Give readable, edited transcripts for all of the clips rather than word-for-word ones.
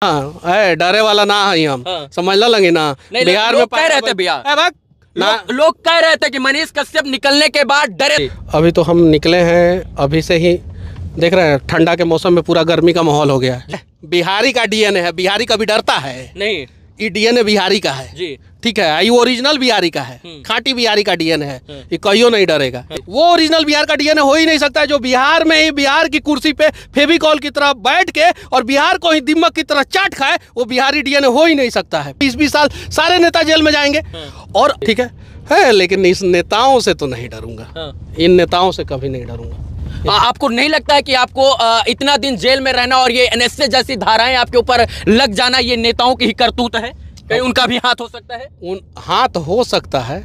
है डरे वाला ना है हम। समझ ला लगे ना। बिहार में कह रहे थे बिहार लोग कह रहे थे कि मनीष कश्यप निकलने के बाद डरे। अभी तो हम निकले हैं, अभी से ही देख रहे हैं ठंडा के मौसम में पूरा गर्मी का माहौल हो गया है। बिहारी का डीएनए है, बिहारी कभी डरता है नहीं। ये डीएनए बिहारी का है जी, ठीक है। ये ओरिजिनल बिहारी का है, खाटी बिहारी का डीएनए है, ये कहियो नहीं डरेगा। वो ओरिजिनल बिहार का डीएनए हो ही नहीं सकता है जो बिहार में ही बिहार की कुर्सी पे फेविकॉल की तरह बैठ के और बिहार को ही दिमक की तरह चाट खाए। वो बिहारी डीएनए हो ही नहीं सकता है। 20-20 साल सारे नेता जेल में जाएंगे और ठीक है, लेकिन इस नेताओं से तो नहीं डरूंगा, इन नेताओं से कभी नहीं डरूंगा। आपको नहीं लगता है कि आपको इतना दिन जेल में रहना और ये एनएसए जैसी धाराएं आपके ऊपर लग जाना ये नेताओं की ही करतूत है? कहीं उनका भी हाथ हो सकता है? हाथ हो सकता है।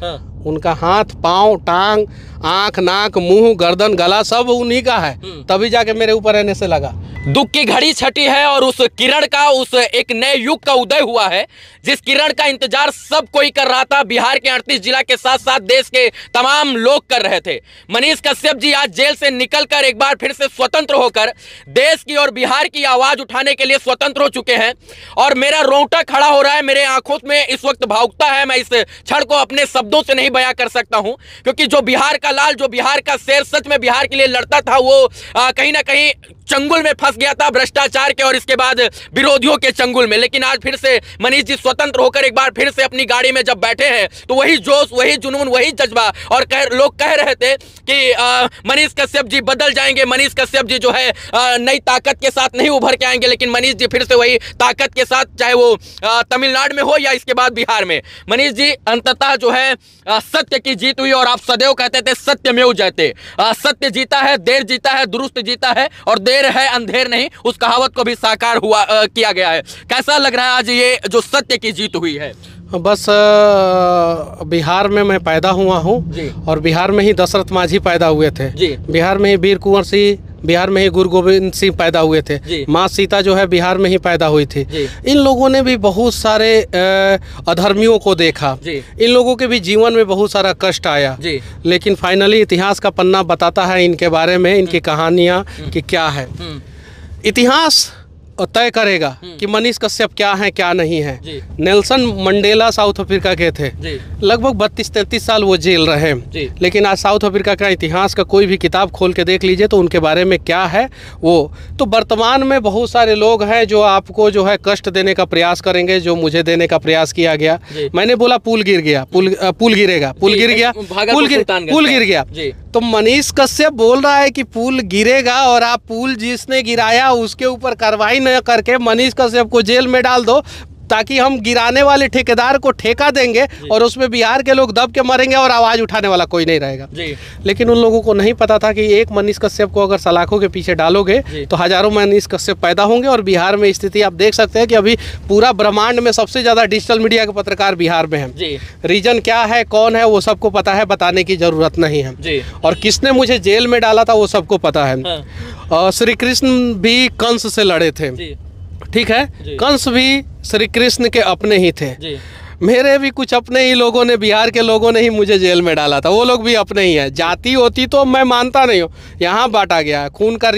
उनका हाथ, पांव, टांग, आंख, नाक, मुंह, गर्दन, गला सब उन्हीं का है, तभी जाके मेरे ऊपर एनएसए लगा। दुख की घड़ी छटी है और उस किरण का, उस एक नए युग का उदय हुआ है जिस किरण का इंतजार सब कोई कर रहा था। बिहार के 38 जिला के साथ साथ देश के तमाम लोग कर रहे थे। मनीष कश्यप जी आज जेल से निकलकर एक बार फिर से स्वतंत्र होकर देश की और बिहार की आवाज उठाने के लिए स्वतंत्र हो चुके हैं और मेरा रोंगटा खड़ा हो रहा है, मेरे आंखों में इस वक्त भावुकता है। मैं इस क्षण को अपने शब्दों से नहीं बयां कर सकता हूं क्योंकि जो बिहार का लाल, जो बिहार का शेर सच में बिहार के लिए लड़ता था, वो कहीं ना कहीं चंगुल में फंस गया था भ्रष्टाचार के और इसके बाद विरोधियों के चंगुल में। लेकिन आज फिर से मनीष जी स्वतंत्र होकर एक बार फिर से अपनी गाड़ी में जब बैठे हैं तो वही जोश, वही जुनून, वही जज्बा। और लोग कह रहे थे कि मनीष कश्यप जी बदल जाएंगे, मनीष कश्यप जी जो है नई ताकत के साथ नहीं उभर के आएंगे, लेकिन मनीष जी फिर से वही ताकत के साथ, चाहे वो तमिलनाडु में हो या इसके बाद बिहार में। मनीष जी अंततः जो है सत्य की जीत हुई और आप सदैव कहते थे सत्यमेव जयते। सत्य जीता है, देर जीता है, दुरुस्त जीता है और देर है अंधेर नहीं, उस कहावत को भी साकार हुआ किया गया है। कैसा लग रहा है आज ये जो सत्य की जीत हुई है? बस बिहार में मैं पैदा हुआ हूँ और बिहार में ही दशरथ मांझी पैदा हुए थे, बिहार में ही वीर कुंवर सिंह, बिहार में ही गुरु गोविंद सिंह पैदा हुए थे, माँ सीता जो है बिहार में ही पैदा हुई थी। इन लोगों ने भी बहुत सारे अधर्मियों को देखा, इन लोगों के भी जीवन में बहुत सारा कष्ट आया, लेकिन फाइनली इतिहास का पन्ना बताता है इनके बारे में, इनकी कहानियाँ कि क्या है। इतिहास तय करेगा कि मनीष कश्यप क्या है क्या नहीं है। नेल्सन मंडेला साउथ अफ्रीका के थे, लगभग 32-33 साल वो जेल रहे, लेकिन आज साउथ अफ्रीका का इतिहास का कोई भी किताब खोल के देख लीजिए तो उनके बारे में क्या है वो। तो वर्तमान में बहुत सारे लोग हैं जो आपको जो है कष्ट देने का प्रयास करेंगे, जो मुझे देने का प्रयास किया गया। मैंने बोला पुल गिर गया, पुल गिरेगा, पुल गिर गया, पुल गिर गया। तो मनीष कश्यप बोल रहा है कि पुल गिरेगा और आप पुल जिसने गिराया उसके ऊपर कार्रवाई न करके मनीष कश्यप को जेल में डाल दो ताकि हम गिराने वाले ठेकेदार को ठेका देंगे और उसमें बिहार के लोग दब के मरेंगे और आवाज़ उठाने वाला कोई नहीं रहेगा। लेकिन उन लोगों को नहीं पता था कि एक मनीष कश्यप को अगर सलाखों के पीछे डालोगे तो हजारों मनीष कश्यप पैदा होंगे। और बिहार में स्थिति आप देख सकते हैं कि अभी पूरा ब्रह्मांड में सबसे ज़्यादा डिजिटल मीडिया के पत्रकार बिहार में हैं। रीजन क्या है, कौन है, वो सबको पता है, बताने की जरूरत नहीं है। और किसने मुझे जेल में डाला था वो सबको पता है। श्री कृष्ण भी कंस से लड़े थे, ठीक है, कंस भी श्री कृष्ण के अपने ही थे। मेरे भी कुछ अपने ही लोगों ने, बिहार के लोगों ने ही मुझे जेल में डाला था, वो लोग भी अपने ही है। जाति होती तो मैं मानता नहीं हूँ, यहाँ बांटा गया है। खून का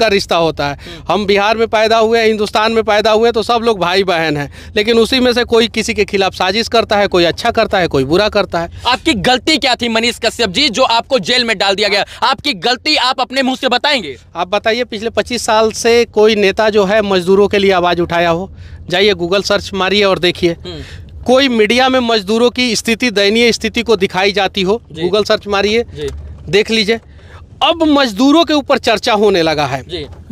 रिश्ता होता है। हम बिहार में पैदा हुए, हिंदुस्तान में पैदा हुए तो सब लोग भाई बहन हैं, लेकिन उसी में से कोई किसी के खिलाफ साजिश करता है, कोई अच्छा करता है, कोई बुरा करता है। आपकी गलती क्या थी मनीष कश्यप जी जो आपको जेल में डाल दिया गया? आपकी गलती आप अपने मुँह से बताएंगे? आप बताइए, पिछले 25 साल से कोई नेता जो है मजदूरों के लिए आवाज़ उठाया हो? जाइए गूगल सर्च मारिए और देखिए। कोई मीडिया में मजदूरों की स्थिति, दयनीय स्थिति को दिखाई जाती हो, गूगल सर्च मारिए, देख लीजिए। अब मजदूरों के ऊपर चर्चा होने लगा है,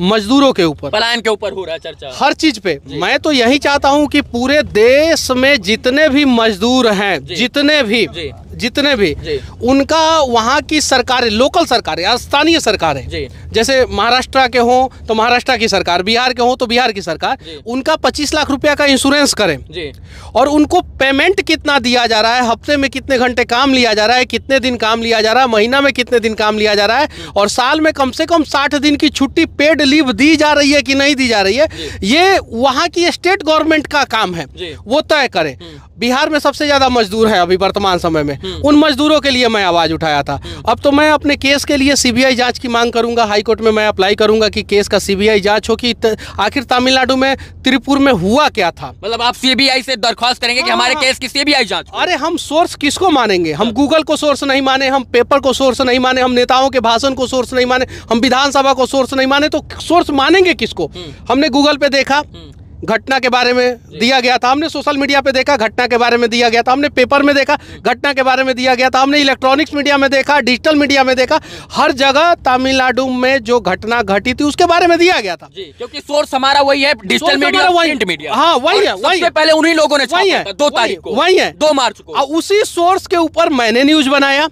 मजदूरों के ऊपर, पलायन के ऊपर हो रहा है चर्चा, हर चीज पे। मैं तो यही चाहता हूं कि पूरे देश में जितने भी मजदूर हैं, जितने भी उनका वहाँ की सरकारें, लोकल सरकारें, स्थानीय सरकारें, जैसे महाराष्ट्र के हों तो महाराष्ट्र की सरकार, बिहार के हों तो बिहार की सरकार, उनका 25 लाख रुपया का इंश्योरेंस करें। और उनको पेमेंट कितना दिया जा रहा है, हफ्ते में कितने घंटे काम लिया जा रहा है, कितने दिन काम लिया जा रहा है, महीना में कितने दिन काम लिया जा रहा है, और साल में कम से कम 60 दिन की छुट्टी पेड लीव दी जा रही है कि नहीं दी जा रही है, ये वहाँ की स्टेट गवर्नमेंट का काम है, वो तय करे। बिहार में सबसे ज़्यादा मजदूर है अभी वर्तमान समय में, उन मजदूरों के लिए मैं आवाज़ उठाया था। अब तो मैं अपने केस के लिए सीबीआई जांच की मांग करूंगा, हाई हाईकोर्ट में मैं अप्लाई करूंगा कि केस का सीबीआई जांच हो कि आखिर तमिलनाडु में त्रिपुर में हुआ क्या था। मतलब आप सीबीआई से दरख्वास्त करेंगे कि हमारे केस की सीबीआई जांच हो। अरे हम सोर्स किसको मानेंगे? हम गूगल को सोर्स नहीं माने, हम पेपर को सोर्स नहीं माने, हम नेताओं के भाषण को सोर्स नहीं माने, हम विधानसभा को सोर्स नहीं माने, तो सोर्स मानेंगे किसको? हमने गूगल पे देखा, घटना के बारे में दिया गया था, हमने सोशल मीडिया पे देखा, घटना के बारे में दिया गया था, हमने पेपर में देखा, घटना के बारे में दिया गया था, हमने इलेक्ट्रॉनिक्स मीडिया में देखा, डिजिटल मीडिया में देखा, हर जगह तमिलनाडु में जो घटना घटी थी उसके बारे में दिया गया था। जी, क्योंकि सोर्स हमारा वही है, डिजिटल मीडिया, प्रिंट मीडिया। हाँ वही है, वही सबसे पहले उन्हीं लोगों ने छापा था 2 तारीख को, वही है 2 मार्च को। उसी सोर्स के ऊपर मैंने न्यूज बनाया।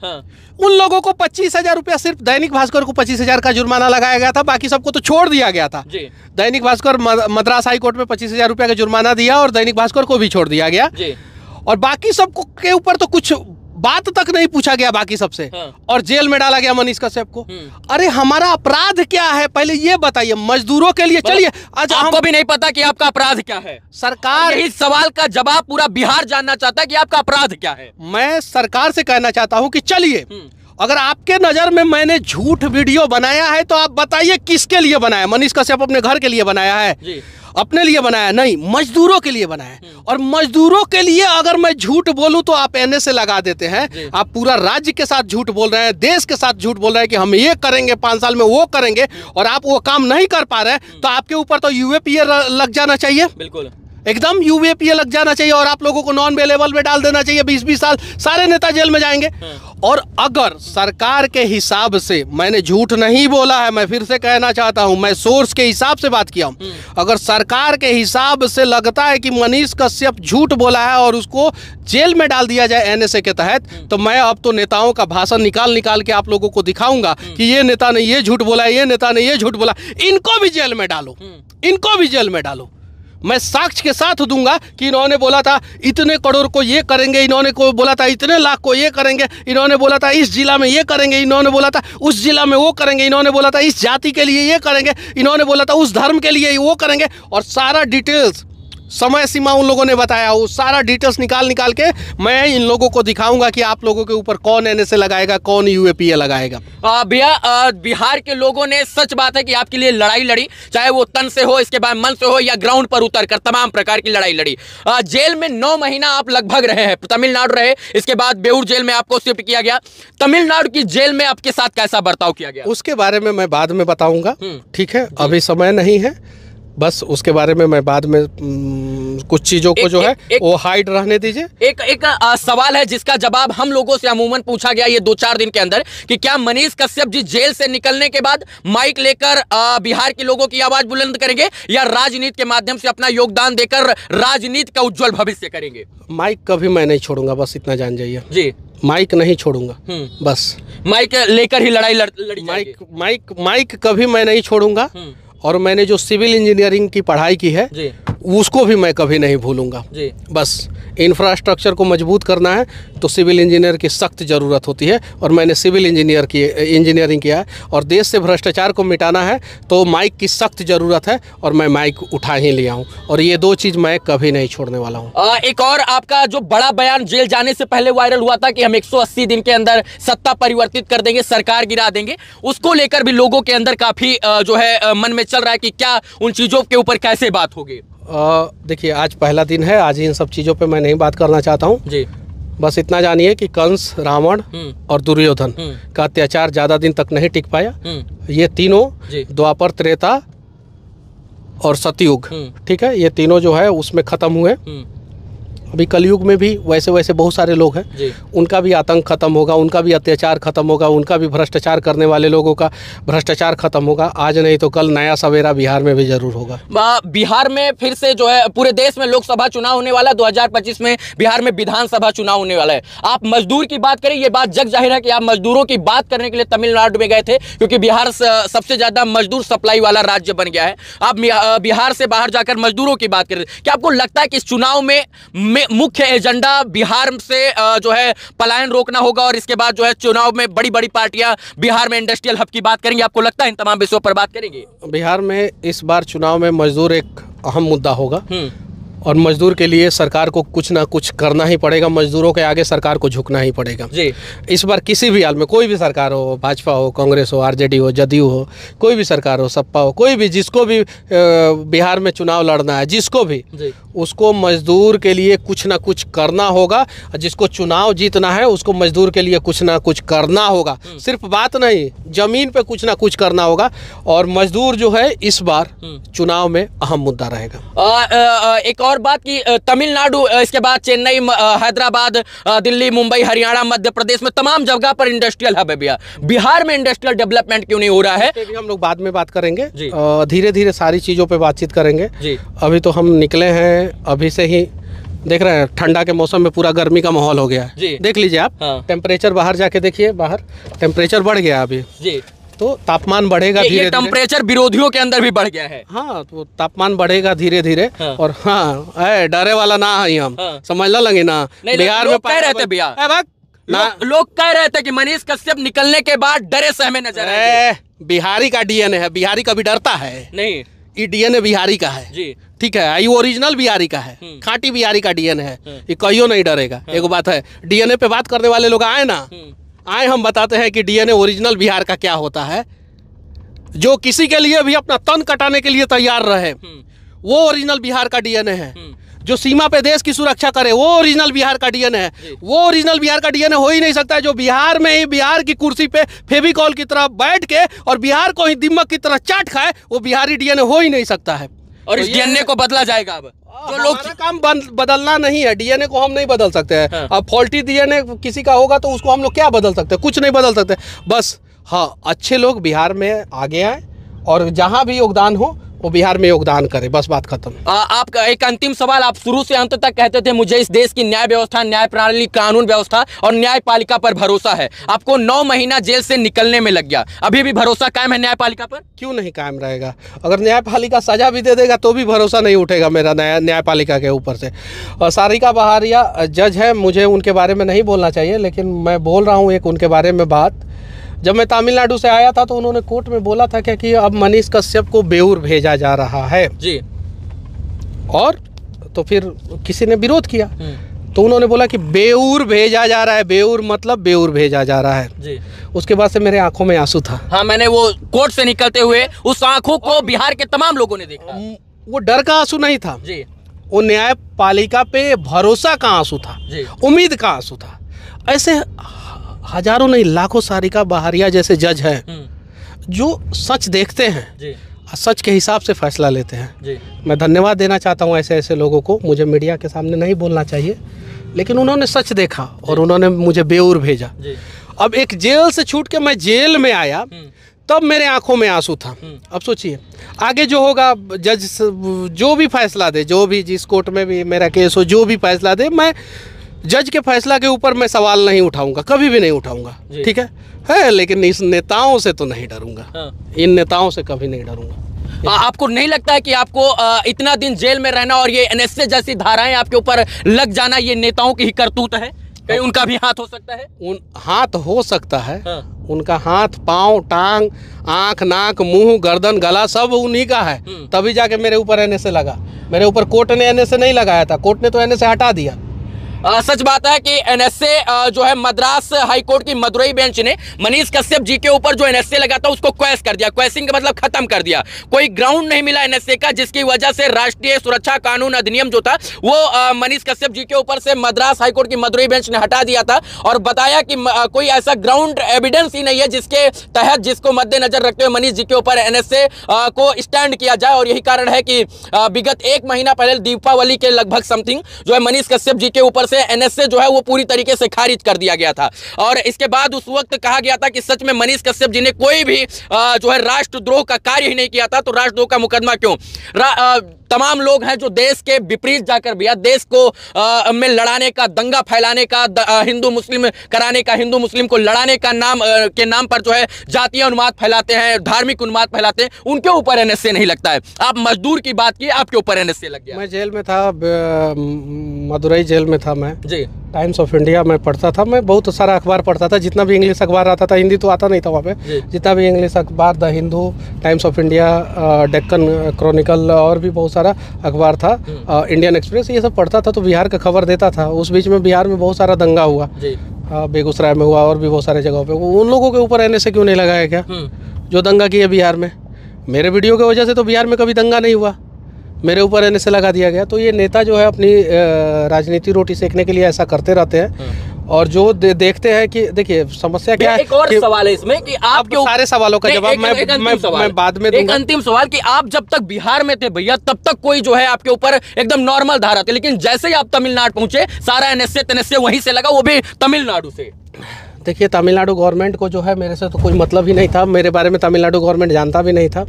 उन लोगों को 25,000 रुपया, सिर्फ दैनिक भास्कर को 25,000 का जुर्माना लगाया गया था, बाकी सबको तो छोड़ दिया गया था। दैनिक भास्कर मद्रास हाई कोर्ट में 25,000 रुपया का जुर्माना दिया और दैनिक भास्कर को भी छोड़ दिया गया। और बाकी सबको के ऊपर तो कुछ बात तक नहीं पूछा गया बाकी सबसे। और जेल में डाला गया मनीष कश्यप को। अरे हमारा अपराध क्या है पहले ये बताइए। मजदूरों के लिए चलिए, आज आपको भी नहीं पता कि आपका अपराध क्या है। सरकार यही सवाल का जवाब पूरा बिहार जानना चाहता है कि आपका अपराध क्या है। मैं सरकार से कहना चाहता हूं कि चलिए, अगर आपके नजर में मैंने झूठ वीडियो बनाया है तो आप बताइए किसके लिए बनाया। मनीष कश्यप अपने घर के लिए बनाया है? अपने लिए बनाया नहीं, मजदूरों के लिए बनाया है। और मजदूरों के लिए अगर मैं झूठ बोलूं तो आप एनए से लगा देते हैं। आप पूरा राज्य के साथ झूठ बोल रहे हैं, देश के साथ झूठ बोल रहे हैं कि हम ये करेंगे, 5 साल में वो करेंगे, और आप वो काम नहीं कर पा रहे हैं, तो आपके ऊपर तो यूएपीए लग जाना चाहिए। बिल्कुल एकदम यूएपीए लग जाना चाहिए और आप लोगों को नॉन अवेलेबल में डाल देना चाहिए। 20-20 साल सारे नेता जेल में जाएंगे। और अगर सरकार के हिसाब से, मैंने झूठ नहीं बोला है, मैं फिर से कहना चाहता हूं, मैं सोर्स के हिसाब से बात किया हूं। अगर सरकार के हिसाब से लगता है कि मनीष कश्यप झूठ बोला है और उसको जेल में डाल दिया जाए एनएसए के तहत, तो मैं अब तो नेताओं का भाषण निकाल के आप लोगों को दिखाऊंगा कि ये नेता ने ये झूठ बोला, ये नेता ने ये झूठ बोला, इनको भी जेल में डालो, इनको भी जेल में डालो। मैं साक्ष्य के साथ दूंगा कि इन्होंने बोला था इतने करोड़ को ये करेंगे, इन्होंने को बोला था इतने लाख को ये करेंगे, इन्होंने बोला था इस जिला में ये करेंगे, इन्होंने बोला था उस जिला में वो करेंगे, इन्होंने बोला था इस जाति के लिए ये करेंगे, इन्होंने बोला था उस धर्म के लिए वो करेंगे। और सारा डिटेल्स, समय सीमा उन लोगों ने बताया, वो सारा डिटेल्स निकाल के मैं इन लोगों को दिखाऊंगा कि आप लोगों के ऊपर कौन एनएसए लगाएगा, कौन यूएपीए लगाएगा। भैया, बिहार के लोगों ने, सच बात है कि आपके लिए लड़ाई लड़ी, चाहे वो तन से हो, इसके बाद मन से हो, या ग्राउंड पर उतर कर तमाम प्रकार की लड़ाई लड़ी। जेल में 9 महीना आप लगभग रहे हैं, तमिलनाडु रहे, इसके बाद बेऊर जेल में आपको शिफ्ट किया गया। तमिलनाडु की जेल में आपके साथ कैसा बर्ताव किया गया? उसके बारे में मैं बाद में बताऊंगा, ठीक है? अभी समय नहीं है, बस उसके बारे में मैं बाद में कुछ चीजों को जो है वो हाइड रहने दीजिए। एक सवाल है जिसका जवाब हम लोगों से अमूमन पूछा गया ये 2-4 दिन के अंदर, कि क्या मनीष कश्यप जी जेल से निकलने के बाद माइक लेकर बिहार के लोगों की आवाज बुलंद करेंगे, या राजनीति के माध्यम से अपना योगदान देकर राजनीति का उज्जवल भविष्य करेंगे? माइक कभी मैं नहीं छोड़ूंगा, बस इतना जान जाइए जी। माइक नहीं छोड़ूंगा, बस माइक लेकर ही लड़ाई लड़ी। माइक कभी मैं नहीं छोड़ूंगा। और मैंने जो सिविल इंजीनियरिंग की पढ़ाई की है उसको भी मैं कभी नहीं भूलूंगा। बस इंफ्रास्ट्रक्चर को मजबूत करना है तो सिविल इंजीनियर की सख्त ज़रूरत होती है, और मैंने सिविल इंजीनियरिंग किया है। और देश से भ्रष्टाचार को मिटाना है तो माइक की सख्त ज़रूरत है, और मैं माइक उठा ही लिया हूँ, और ये 2 चीज़ मैं कभी नहीं छोड़ने वाला हूँ। एक और आपका जो बड़ा बयान जेल जाने से पहले वायरल हुआ था कि हम 180 दिन के अंदर सत्ता परिवर्तित कर देंगे, सरकार गिरा देंगे, उसको लेकर भी लोगों के अंदर काफ़ी जो है मन में चल रहा है कि क्या उन चीज़ों के ऊपर कैसे बात होगी? देखिए, आज पहला दिन है, आज इन सब चीज़ों पे मैं नहीं बात करना चाहता हूँ जी। बस इतना जानिए कि कंस, रावण और दुर्योधन का अत्याचार ज़्यादा दिन तक नहीं टिक पाया। ये तीनों, द्वापर, त्रेता और सतयुग, ठीक है, ये तीनों जो है उसमें ख़त्म हुए। अभी कलयुग में भी वैसे बहुत सारे लोग हैं, उनका भी आतंक खत्म होगा, उनका भी अत्याचार खत्म होगा, उनका भी भ्रष्टाचार करने वाले लोगों का भ्रष्टाचार खत्म होगा। आज नहीं तो कल नया सवेरा बिहार में भी जरूर होगा। बिहार में फिर से जो है, पूरे देश में लोकसभा चुनाव होने वाला है, 2025 में बिहार में विधानसभा चुनाव होने वाला है। आप मजदूर की बात करें, ये बात जग जाहिर है कि आप मजदूरों की बात करने के लिए तमिलनाडु में गए थे, क्योंकि बिहार सबसे ज्यादा मजदूर सप्लाई वाला राज्य बन गया है। आप बिहार से बाहर जाकर मजदूरों की बात करें, क्या आपको लगता है कि इस चुनाव में मुख्य एजेंडा बिहार से जो है पलायन रोकना होगा, और इसके बाद जो है चुनाव में बड़ी बड़ी पार्टियां बिहार में इंडस्ट्रियल हब की बात करेंगी? आपको लगता है इन तमाम विषयों पर बात करेंगे? बिहार में इस बार चुनाव में मजदूर एक अहम मुद्दा होगा। और मजदूर के लिए सरकार को कुछ ना कुछ करना ही पड़ेगा। मजदूरों के आगे सरकार को झुकना ही पड़ेगा जी। इस बार किसी भी हाल में कोई भी सरकार हो, भाजपा हो, कांग्रेस हो, आरजेडी हो, जदयू हो, कोई भी सरकार हो, सपा हो, कोई भी, जिसको भी बिहार में चुनाव लड़ना है, जिसको भी, उसको मजदूर के लिए कुछ ना कुछ करना होगा। जिसको चुनाव जीतना है उसको मजदूर के लिए कुछ ना कुछ करना होगा। सिर्फ बात नहीं, जमीन पे कुछ ना कुछ करना होगा। और मजदूर जो है इस बार चुनाव में अहम मुद्दा रहेगा। एक और बात की तमिलनाडु, इसके बाद चेन्नई, हैदराबाद, दिल्ली, मुंबई, हरियाणा, मध्य प्रदेश में तमाम जगह पर इंडस्ट्रियल हब है भैया। बिहार में इंडस्ट्रियल डेवलपमेंट क्यों नहीं हो रहा है? भी हम लोग बाद में बात करेंगे, धीरे धीरे सारी चीजों पे बातचीत करेंगे जी। अभी तो हम निकले हैं, अभी से ही देख रहे हैं ठंडा के मौसम में पूरा गर्मी का माहौल हो गया है जी। देख लीजिए आप, टेम्परेचर बाहर जाके देखिए, बाहर टेम्परेचर बढ़ गया अभी जी। तो तापमान बढ़ेगा धीरे धीरे। टेम्परेचर विरोधियों के अंदर भी बढ़ गया है। हाँ, तो तापमान बढ़ेगा धीरे धीरे। और हाँ, डरे वाला ना है हम, समझ लगे ना। बिहार में कह रहे थे भैया, लोग कह रहे थे कि मनीष कश्यप निकलने के बाद डरे सहमे नजर आए। बिहारी का डीएनए है, बिहारी कभी डरता है नहीं। ये डीएनए बिहारी का है जी, ठीक है। ये ओरिजिनल बिहारी का है, खाटी बिहारी का डीएनए है, ये कहियो नहीं डरेगा। एक बात है, डीएनए पे बात करने वाले लोग आए ना, आए, हम बताते हैं कि डीएनए ओरिजिनल बिहार का क्या होता है। जो किसी के लिए भी अपना तन कटाने के लिए तैयार रहे, वो ओरिजिनल बिहार का डीएनए है। जो सीमा पे देश की सुरक्षा करे, वो ओरिजिनल बिहार का डीएनए है। वो ओरिजिनल बिहार का डीएनए हो ही नहीं सकता है जो बिहार में ही बिहार की कुर्सी पे फेविकॉल की तरह बैठ के और बिहार को ही दिमक की तरह चाट खाए, वो बिहारी डीएनए हो ही नहीं सकता है। और इस डीएनए को बदला जाएगा अब। जो लोग काम बदलना नहीं है, डीएनए को हम नहीं बदल सकते हैं। अब फॉल्टी डीएनए किसी का होगा तो उसको हम लोग क्या बदल सकते हैं? कुछ नहीं बदल सकते। बस हाँ, अच्छे लोग बिहार में आगे आए और जहां भी योगदान हो वो बिहार में योगदान करे, बस बात खत्म। आपका एक अंतिम सवाल, आप शुरू से अंत तक कहते थे मुझे इस देश की न्याय व्यवस्था, न्याय प्रणाली, कानून व्यवस्था और न्यायपालिका पर भरोसा है। आपको 9 महीना जेल से निकलने में लग गया, अभी भी भरोसा कायम है न्यायपालिका पर? क्यों नहीं कायम रहेगा? अगर न्यायपालिका सजा भी दे देगा तो भी भरोसा नहीं उठेगा मेरा न्यायपालिका के ऊपर से। सारिका बहारिया जज है, मुझे उनके बारे में नहीं बोलना चाहिए, लेकिन मैं बोल रहा हूँ एक उनके बारे में बात। जब मैं तमिलनाडु से आया था तो उन्होंने कोर्ट में बोला था कि अब मनीष कश्यप को बेऊर भेजा जा रहा है जी। और तो फिर किसी ने विरोध किया तो उन्होंने बोला कि बेऊर भेजा जा रहा है, बेऊर मतलब बेऊर भेजा जा रहा है जी। उसके बाद से मेरे आंखों में आंसू था। हाँ, मैंने वो कोर्ट से निकलते हुए उस आंखों को बिहार के तमाम लोगों ने देखा। वो डर का आंसू नहीं था जी, वो न्यायपालिका पे भरोसा का आंसू था, उम्मीद का आंसू था। ऐसे हजारों नहीं लाखों सारिका बहारिया जैसे जज हैं जो सच देखते हैं जी, सच के हिसाब से फैसला लेते हैं जी। मैं धन्यवाद देना चाहता हूं ऐसे ऐसे लोगों को। मुझे मीडिया के सामने नहीं बोलना चाहिए, लेकिन उन्होंने सच देखा और उन्होंने मुझे बेऊर भेजा जी। अब एक जेल से छूट के मैं जेल में आया तब मेरे आंखों में आंसू था। अब सोचिए आगे जो होगा, जज जो भी फैसला दे, जो भी जिस कोर्ट में भी मेरा केस हो, जो भी फैसला दे, मैं जज के फैसला के ऊपर मैं सवाल नहीं उठाऊंगा, कभी भी नहीं उठाऊंगा, ठीक है। लेकिन इस नेताओं से तो नहीं डरूंगा, इन नेताओं से कभी नहीं डरूंगा। आपको नहीं लगता है कि आपको इतना दिन जेल में रहना और ये एनएसए जैसी धाराएं आपके ऊपर लग जाना, ये नेताओं की ही करतूत है? कहीं उनका भी हाथ हो सकता है? हाथ हो सकता है, उनका हाथ, पाँव, टांग, आंख, नाक, मुंह, गर्दन, गला सब उन्हीं का है। तभी जाके मेरे ऊपर एनएसए लगा। मेरे ऊपर कोर्ट ने एनएसए नहीं लगाया था, कोर्ट ने तो एनएसए हटा दिया। सच बात है कि एनएसए जो है मद्रास हाईकोर्ट की मदुरई बेंच ने मनीष कश्यप जी के ऊपर जो एनएसए लगा था उसको क्वैश कर दिया। क्वैशिंग का मतलब खत्म कर दिया। कोई ग्राउंड नहीं मिला एनएसए का, जिसकी वजह से राष्ट्रीय सुरक्षा कानून अधिनियम जो था वो मनीष कश्यप जी के ऊपर से मद्रास हाईकोर्ट की मदुरई बेंच ने हटा दिया था और बताया कि कोई ऐसा ग्राउंड एविडेंस ही नहीं है जिसके तहत, जिसको मद्देनजर रखते हुए मनीष जी के ऊपर एनएसए को स्टैंड किया जाए। और यही कारण है कि विगत 1 महीना पहले दीपावली के लगभग समथिंग जो है मनीष कश्यप जी के ऊपर से एनएसए जो है वो पूरी तरीके से खारिज कर दिया गया था। और इसके बाद उस वक्त कहा गया था कि सच में मनीष कश्यप जी ने कोई भी जो है राष्ट्रद्रोह का कार्य ही नहीं किया था, तो राष्ट्रद्रोह का मुकदमा क्यों? तमाम लोग हैं जो देश के विपरीत जाकर भी देश को में लड़ाने का, दंगा फैलाने का, हिंदू मुस्लिम कराने का, हिंदू मुस्लिम को लड़ाने का नाम पर जो है जातीय उन्माद फैलाते हैं, धार्मिक उन्माद फैलाते हैं, उनके ऊपर एनएसए नहीं लगता है। आप मजदूर की बात की, आपके ऊपर एनएसए लग गया। मैं जेल में था, मदुरई जेल में था मैं जी। टाइम्स ऑफ इंडिया मैं पढ़ता था। मैं बहुत सारा अखबार पढ़ता था, जितना भी इंग्लिश अखबार आता था, हिंदी तो आता नहीं था वहाँ पे। जितना भी इंग्लिश अखबार, the Hindu, times of India, Deccan Chronicle और भी बहुत सारा अखबार था, इंडियन एक्सप्रेस, ये सब पढ़ता था तो बिहार का खबर देता था। उस बीच में बिहार में बहुत सारा दंगा हुआ, बेगूसराय में हुआ और भी बहुत सारे जगहों पे। उन लोगों के ऊपर NSA क्यों नहीं लगाया क्या, जो दंगा किया बिहार में? मेरे वीडियो की वजह से तो बिहार में कभी दंगा नहीं हुआ, मेरे ऊपर NSA लगा दिया गया। तो ये नेता जो है अपनी राजनीति रोटी सेकने के लिए ऐसा करते रहते हैं। और जो देखते हैं कि देखिए समस्या क्या है। एक और सवाल है इसमें कि आप सारे सवालों का जवाब मैं बाद में दूंगा। एक अंतिम सवाल कि आप जब तक बिहार में थे भैया, तब तक कोई जो है आपके ऊपर एकदम नॉर्मल धारा थी, लेकिन जैसे ही आप तमिलनाडु पहुंचे सारा NSA वहीं से लगा, वो भी तमिलनाडु से। देखिए तमिलनाडु गवर्नमेंट को जो है मेरे से तो कोई मतलब ही नहीं था, मेरे बारे में तमिलनाडु गवर्नमेंट जानता भी नहीं था।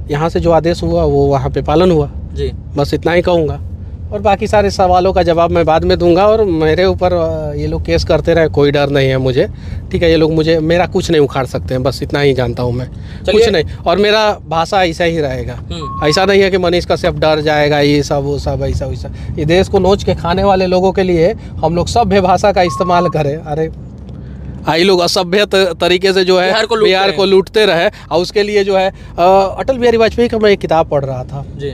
यहाँ से जो आदेश हुआ वो वहाँ पे पालन हुआ जी, बस इतना ही कहूँगा। और बाकी सारे सवालों का जवाब मैं बाद में दूंगा। और मेरे ऊपर ये लोग केस करते रहे, कोई डर नहीं है मुझे, ठीक है। ये लोग मेरा कुछ नहीं उखाड़ सकते हैं, बस इतना ही जानता हूँ मैं, कुछ नहीं। और मेरा भाषा ऐसा ही रहेगा, ऐसा नहीं है कि मनीष कश्यप डर जाएगा, ये सब वो सब ऐसा वैसा। ये देश को नोच के खाने वाले लोगों के लिए हम लोग सभ्य भाषा का इस्तेमाल करें। अरे आई लोग असभ्य तरीके से जो है बिहार को लूटते रहे, और उसके लिए जो है अटल बिहारी वाजपेयी का मैं एक किताब पढ़ रहा था जी।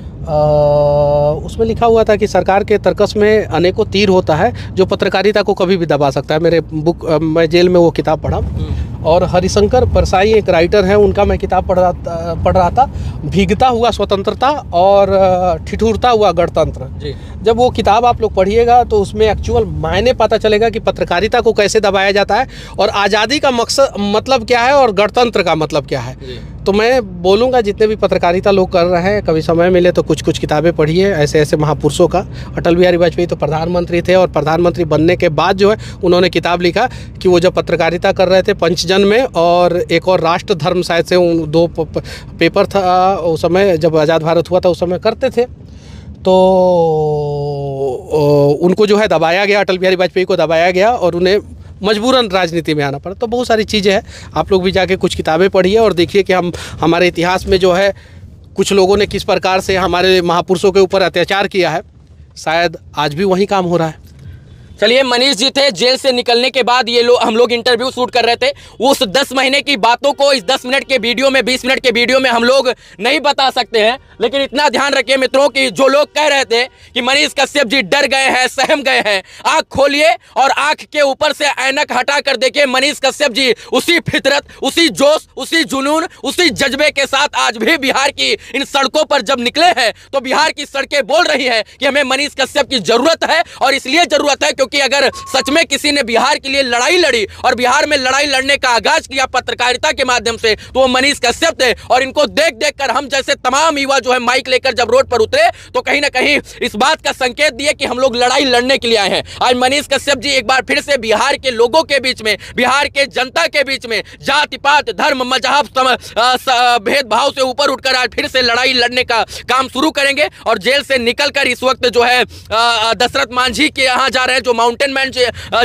उसमें लिखा हुआ था कि सरकार के तर्कस में अनेकों तीर होता है जो पत्रकारिता को कभी भी दबा सकता है। मेरे मैं जेल में वो किताब पढ़ा। और हरिशंकर परसाई एक राइटर हैं, उनका मैं किताब पढ़ रहा था, भीगता हुआ स्वतंत्रता और ठिठुरता हुआ गणतंत्र। जब वो किताब आप लोग पढ़िएगा तो उसमें एक्चुअल मायने पता चलेगा कि पत्रकारिता को कैसे दबाया जाता है, और आज़ादी का मकसद मतलब क्या है, और गणतंत्र का मतलब क्या है। तो मैं बोलूँगा जितने भी पत्रकारिता लोग कर रहे हैं, कभी समय मिले तो कुछ किताबें पढ़िए ऐसे ऐसे महापुरुषों का। अटल बिहारी वाजपेयी तो प्रधानमंत्री थे, और प्रधानमंत्री बनने के बाद जो है उन्होंने किताब लिखा कि वो जब पत्रकारिता कर रहे थे पंचजन में, और एक और राष्ट्र धर्म शायद से उन 2 पेपर था उस समय जब आज़ाद भारत हुआ था, उस समय करते थे। तो उनको जो है दबाया गया, अटल बिहारी वाजपेयी को दबाया गया और उन्हें मजबूरन राजनीति में आना पड़ा। तो बहुत सारी चीज़ें हैं, आप लोग भी जाके कुछ किताबें पढ़िए और देखिए कि हमारे इतिहास में जो है कुछ लोगों ने किस प्रकार से हमारे महापुरुषों के ऊपर अत्याचार किया है। शायद आज भी वही काम हो रहा है। चलिए, मनीष जी थे, जेल से निकलने के बाद ये हम लोग इंटरव्यू शूट कर रहे थे। उस 10 महीने की बातों को इस 10 मिनट के वीडियो में, 20 मिनट के वीडियो में हम लोग नहीं बता सकते हैं, लेकिन इतना ध्यान रखिए मित्रों कि जो लोग कह रहे थे कि मनीष कश्यप जी डर गए हैं, सहम गए हैं, आंख खोलिए और आंख के ऊपर से ऐनक हटा कर देखिए, मनीष कश्यप जी उसी फितरत, उसी जोश, उसी जुनून, उसी जज्बे के साथ आज भी बिहार की इन सड़कों पर जब निकले हैं तो बिहार की सड़कें बोल रही हैं कि हमें मनीष कश्यप की जरूरत है। और इसलिए जरूरत है क्योंकि अगर सच में किसी ने बिहार के लिए लड़ाई लड़ी और बिहार में लड़ाई लड़ने का आगाज किया पत्रकारिता के माध्यम से, तो वो मनीष कश्यप थे। और इनको देख देख कर हम जैसे तमाम युवा जो है माइक लेकर जब रोड पर उतरे तो कहीं ना कहीं इस बात का संकेत दिए कि हम लोग लड़ाई लड़ने के लिए आए हैं। आज मनीष कश्यप जी एक बार फिर से बिहार के लोगों के बीच में, बिहार के जनता के बीच में जाति पात, धर्म, मजहब, भेदभाव से ऊपर उठकर आज फिर से लड़ाई लड़ने का काम शुरू करेंगे। और जेल से निकलकर इस वक्त जो है दशरथ मांझी के यहाँ जा रहे हैं, जो माउंटेन मैन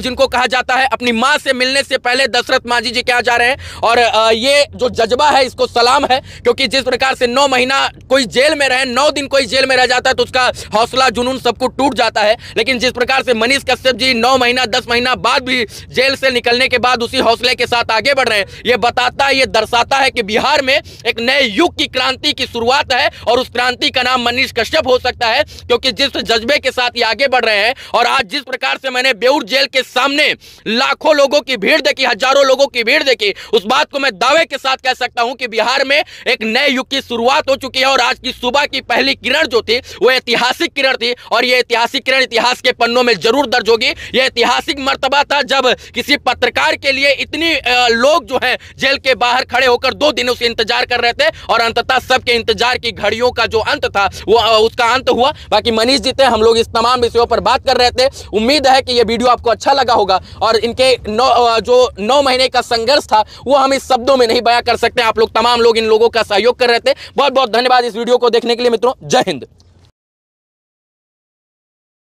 जिनको कहा जाता है। अपनी माँ से मिलने से पहले दशरथ मांझी जी के यहाँ जा रहे हैं। और ये जो जज्बा है इसको सलाम है, क्योंकि जिस प्रकार से 9 महीना कोई जेल में रहे, 9 दिन कोई जेल में रह जाता है तो उसका हौसला जुनून सबको टूट जाता है। लेकिन जिस प्रकार से मनीष कश्यप जी 9 महीना 10 महीना बाद भी जेल से निकलने के बाद उसी हौसले के साथ आगे बढ़ रहे हैं, ये बताता है, ये दर्शाता है कि बिहार में एक नए युग की क्रांति की शुरुआत है। और उस क्रांति का नाम मनीष कश्यप हो सकता है, क्योंकि जिस जज्बे के साथ ये आगे बढ़ रहे हैं। और आज जिस प्रकार से मैंने बेऊर जेल के सामने लाखों लोगों की भीड़ देखी, हजारों लोगों की भीड़ देखी, उस बात को मैं दावे के साथ कह सकता हूं कि बिहार में एक नए युग की शुरुआत हो चुकी है। और आज की सुबह की पहली किरण जो थी वो ऐतिहासिक किरण थी, और ये ऐतिहासिक किरण इतिहास के पन्नों में जरूर दर्ज होगी। यह ऐतिहासिक मर्तबा था जब किसी पत्रकार के लिए इतनी लोग जो है जेल के बाहर खड़े होकर 2 दिनों से इंतजार कर रहे थे, और अंततः सबके इंतजार की घड़ियों का जो अंत था वो उसका अंत हुआ। बाकी मनीष जी थे, हम लोग इस तमाम विषयों पर बात कर रहे थे। उम्मीद है कि यह वीडियो आपको अच्छा लगा होगा, और इनके 9 महीने का संघर्ष था वो हम इस शब्दों में नहीं बयां कर सकते। आप लोग तमाम लोग इन लोगों का सहयोग कर रहे थे। बहुत बहुत धन्यवाद इस वीडियो को देखने के लिए मित्रों। जय हिंद।